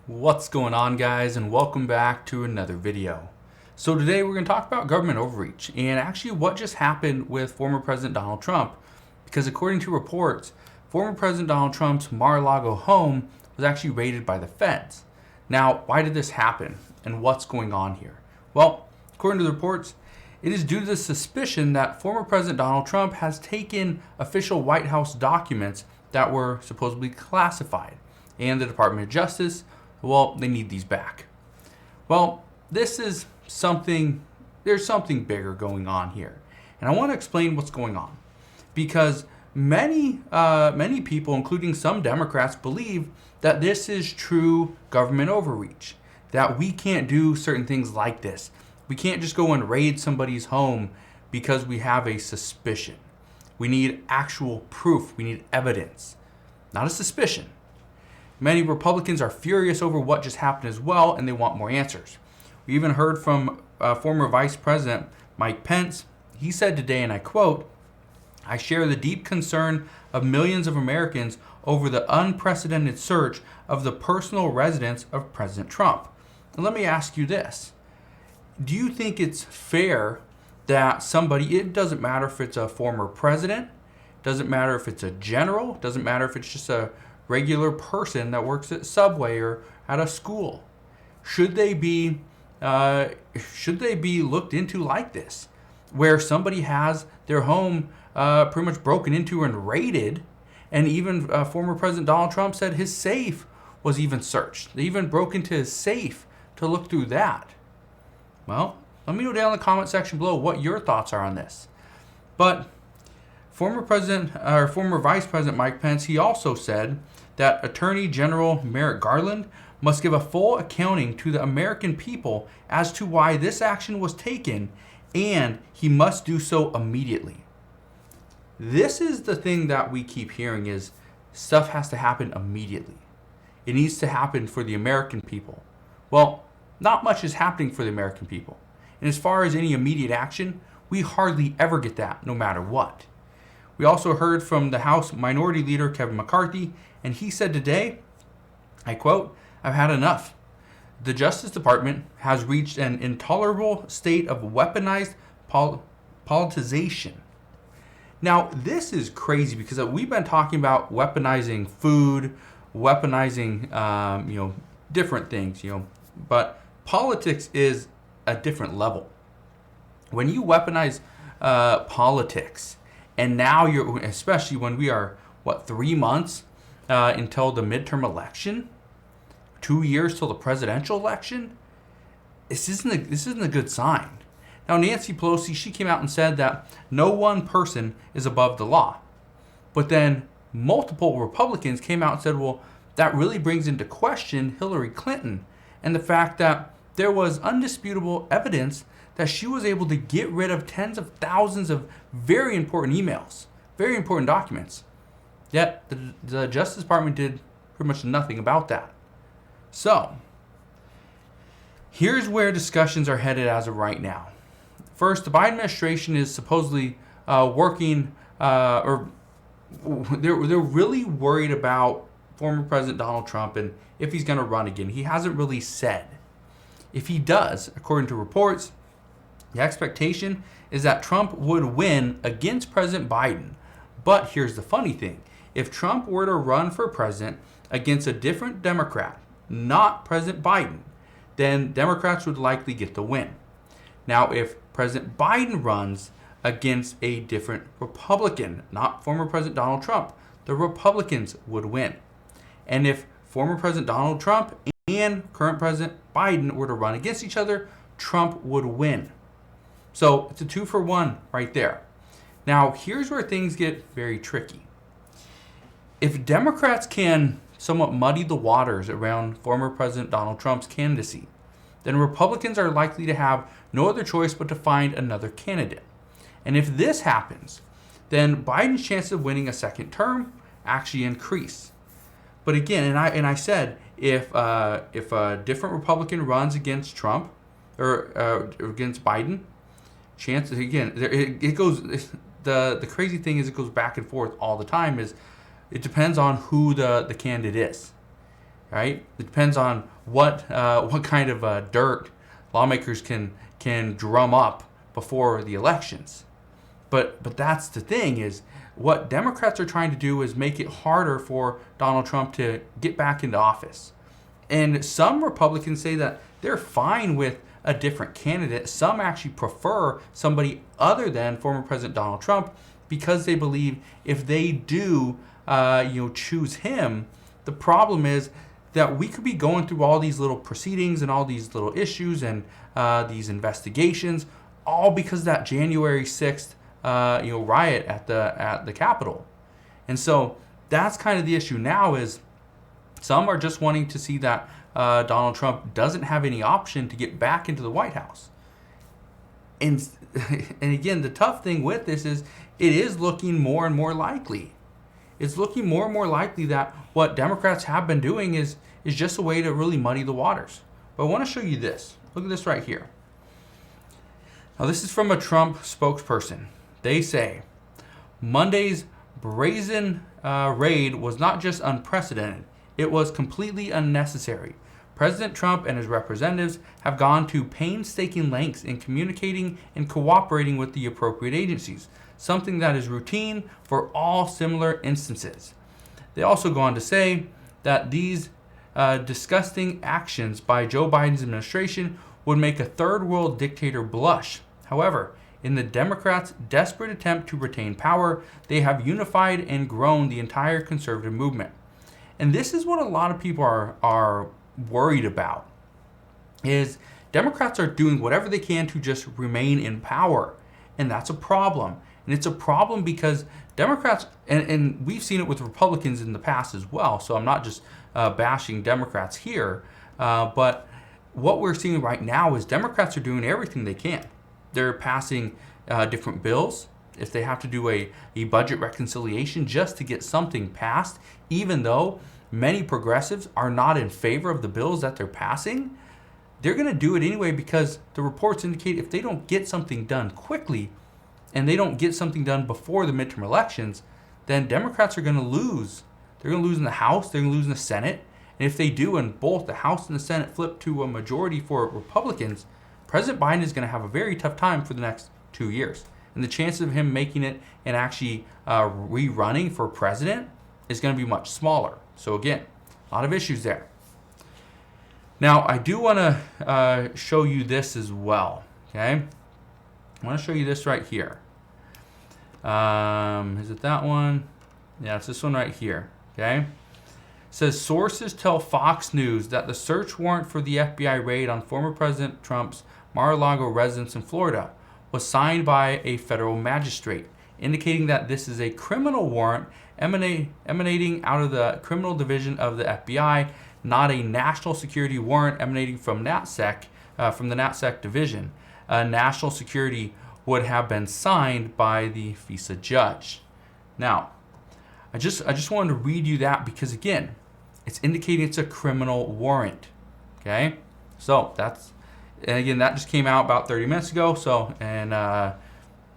What's going on, guys, and welcome back to another video. So today we're going to talk about government overreach and actually what just happened with former President Donald Trump, because according to reports, former President Donald Trump's Mar-a-Lago home was actually raided by the feds. Now, why did this happen and what's going on here? Well, according to the reports, it is due to the suspicion that former President Donald Trump has taken official White House documents that were supposedly classified, and the Department of Justice, well, they need these back. Well, this is something, there's something bigger going on here. And I want to explain what's going on. Because many people, including some Democrats, believe that this is true government overreach. That we can't do certain things like this. We can't just go and raid somebody's home because we have a suspicion. We need actual proof. We need evidence, not a suspicion. Many Republicans are furious over what just happened as well, and they want more answers. We even heard from former Vice President Mike Pence. He said today, and I quote, "I share the deep concern of millions of Americans over the unprecedented search of the personal residence of President Trump." And let me ask you this. Do you think it's fair that somebody, it doesn't matter if it's a former president, doesn't matter if it's a general, doesn't matter if it's just a regular person that works at Subway or at a school, should they be looked into like this, where somebody has their home pretty much broken into and raided, and even former President Donald Trump said his safe was even searched. They even broke into his safe to look through that. Well, let me know down in the comment section below what your thoughts are on this. But former Vice President Mike Pence, he also said that Attorney General Merrick Garland must give a full accounting to the American people as to why this action was taken, and he must do so immediately. This is the thing that we keep hearing, is stuff has to happen immediately. It needs to happen for the American people. Well, not much is happening for the American people. And as far as any immediate action, we hardly ever get that, no matter what. We also heard from the House Minority Leader Kevin McCarthy, and he said today, I quote, "I've had enough. The Justice Department has reached an intolerable state of weaponized politicization." Now, this is crazy because we've been talking about weaponizing food, weaponizing, different things, but politics is a different level. When you weaponize politics, and now you're, especially when we are, 3 months until the midterm election, 2 years till the presidential election, this isn't a good sign. Now, Nancy Pelosi, she came out and said that no one person is above the law. But then multiple Republicans came out and said, well, that really brings into question Hillary Clinton and the fact that there was undisputable evidence that she was able to get rid of tens of thousands of very important emails, very important documents. Yet the Justice Department did pretty much nothing about that. So, here's where discussions are headed as of right now. First, the Biden administration is supposedly working, or they're really worried about former President Donald Trump and if he's going to run again. He hasn't really said. If he does, according to reports, the expectation is that Trump would win against President Biden. But here's the funny thing. If Trump were to run for president against a different Democrat, not President Biden, then Democrats would likely get the win. Now, if President Biden runs against a different Republican, not former President Donald Trump, the Republicans would win. And if former President Donald Trump and current President Biden were to run against each other, Trump would win. So it's a 2-for-1 right there. Now, here's where things get very tricky. If Democrats can somewhat muddy the waters around former President Donald Trump's candidacy, then Republicans are likely to have no other choice but to find another candidate. And if this happens, then Biden's chances of winning a second term actually increase. But again, and I said, if a different Republican runs against Trump or against Biden, chances again, it goes. The crazy thing is it goes back and forth all the time. Is it depends on who the candidate is. right? It depends on what kind of dirt lawmakers can drum up before the elections. But that's the thing, is what Democrats are trying to do is make it harder for Donald Trump to get back into office. And some Republicans say that they're fine with a different candidate. Some actually prefer somebody other than former President Donald Trump, because they believe if they do choose him, the problem is that we could be going through all these little proceedings and all these little issues and these investigations, all because of that January 6th riot at the Capitol. And so that's kind of the issue now, is some are just wanting to see that Donald Trump doesn't have any option to get back into the White House. And again, the tough thing with this is it is looking more and more likely. It's looking more and more likely that what Democrats have been doing is just a way to really muddy the waters. But I want to show you this. Look at this right here. Now, this is from a Trump spokesperson. They say, Monday's brazen raid was not just unprecedented, it was completely unnecessary. President Trump and his representatives have gone to painstaking lengths in communicating and cooperating with the appropriate agencies, something that is routine for all similar instances. They also go on to say that these disgusting actions by Joe Biden's administration would make a third world dictator blush. However, in the Democrats' desperate attempt to retain power, they have unified and grown the entire conservative movement. And this is what a lot of people are worried about, is Democrats are doing whatever they can to just remain in power. And that's a problem. And it's a problem because Democrats, and we've seen it with Republicans in the past as well, so I'm not just bashing Democrats here, but what we're seeing right now is Democrats are doing everything they can. They're passing different bills. If they have to do a budget reconciliation just to get something passed, even though many progressives are not in favor of the bills that they're passing, they're going to do it anyway, because the reports indicate if they don't get something done quickly and they don't get something done before the midterm elections, then Democrats are going to lose. They're going to lose in the House, they're going to lose in the Senate. And if they do, and both the House and the Senate flip to a majority for Republicans, President Biden is going to have a very tough time for the next 2 years. And the chances of him making it and actually rerunning for president is going to be much smaller. So again, a lot of issues there. Now, I do want to show you this as well. Okay, I want to show you this right here. Is it that one? Yeah, it's this one right here. Okay. It says sources tell Fox News that the search warrant for the FBI raid on former President Trump's Mar-a-Lago residence in Florida was signed by a federal magistrate, indicating that this is a criminal warrant emanating out of the criminal division of the FBI, not a national security warrant emanating from NatSec, from the NatSec division. National security would have been signed by the FISA judge. Now, I just wanted to read you that because, again, it's indicating it's a criminal warrant. Okay, so and again, that just came out about 30 minutes ago. So, and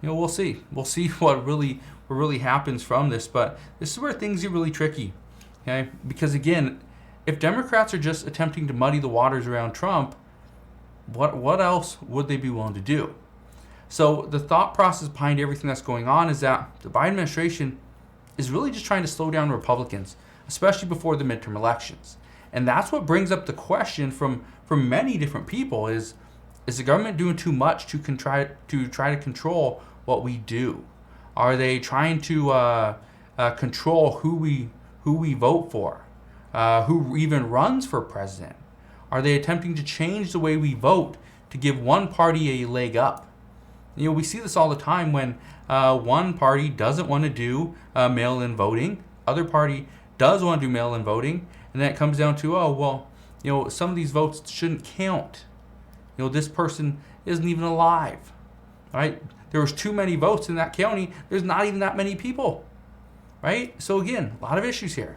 we'll see what really happens from this. But this is where things get really tricky. Okay, because again, if Democrats are just attempting to muddy the waters around Trump, what else would they be willing to do? So the thought process behind everything that's going on is that the Biden administration is really just trying to slow down Republicans, especially before the midterm elections. And that's what brings up the question from many different people is the government doing too much to try to control what we do? Are they trying to control who we vote for? Who even runs for president? Are they attempting to change the way we vote to give one party a leg up? We see this all the time when one party doesn't want to do mail-in voting, other party does want to do mail-in voting, and then it comes down to, some of these votes shouldn't count. This person isn't even alive, right? There was too many votes in that county. There's not even that many people, right? So again, a lot of issues here.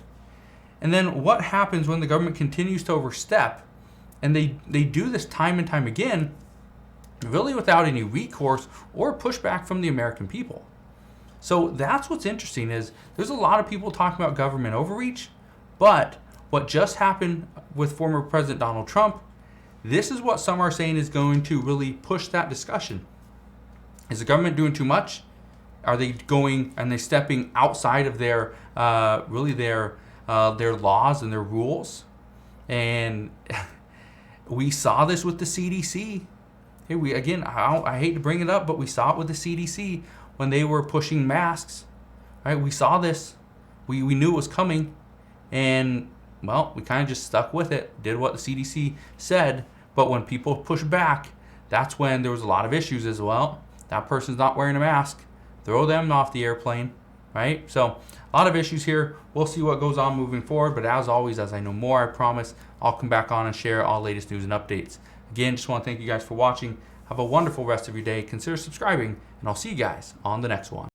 And then what happens when the government continues to overstep, and they do this time and time again, really without any recourse or pushback from the American people? So that's what's interesting is there's a lot of people talking about government overreach, but what just happened with former President Donald Trump, this is what some are saying is going to really push that discussion. Is the government doing too much? Are they going and they stepping outside of their their laws and their rules? And we saw this with the CDC. Hey, I hate to bring it up, but we saw it with the CDC when they were pushing masks. Right? We saw this. We knew it was coming, and well, we kind of just stuck with it, did what the CDC said. But when people pushed back, that's when there was a lot of issues as well. That person's not wearing a mask. Throw them off the airplane, right? So a lot of issues here. We'll see what goes on moving forward. But as always, as I know more, I promise I'll come back on and share all latest news and updates. Again, just want to thank you guys for watching. Have a wonderful rest of your day. Consider subscribing, and I'll see you guys on the next one.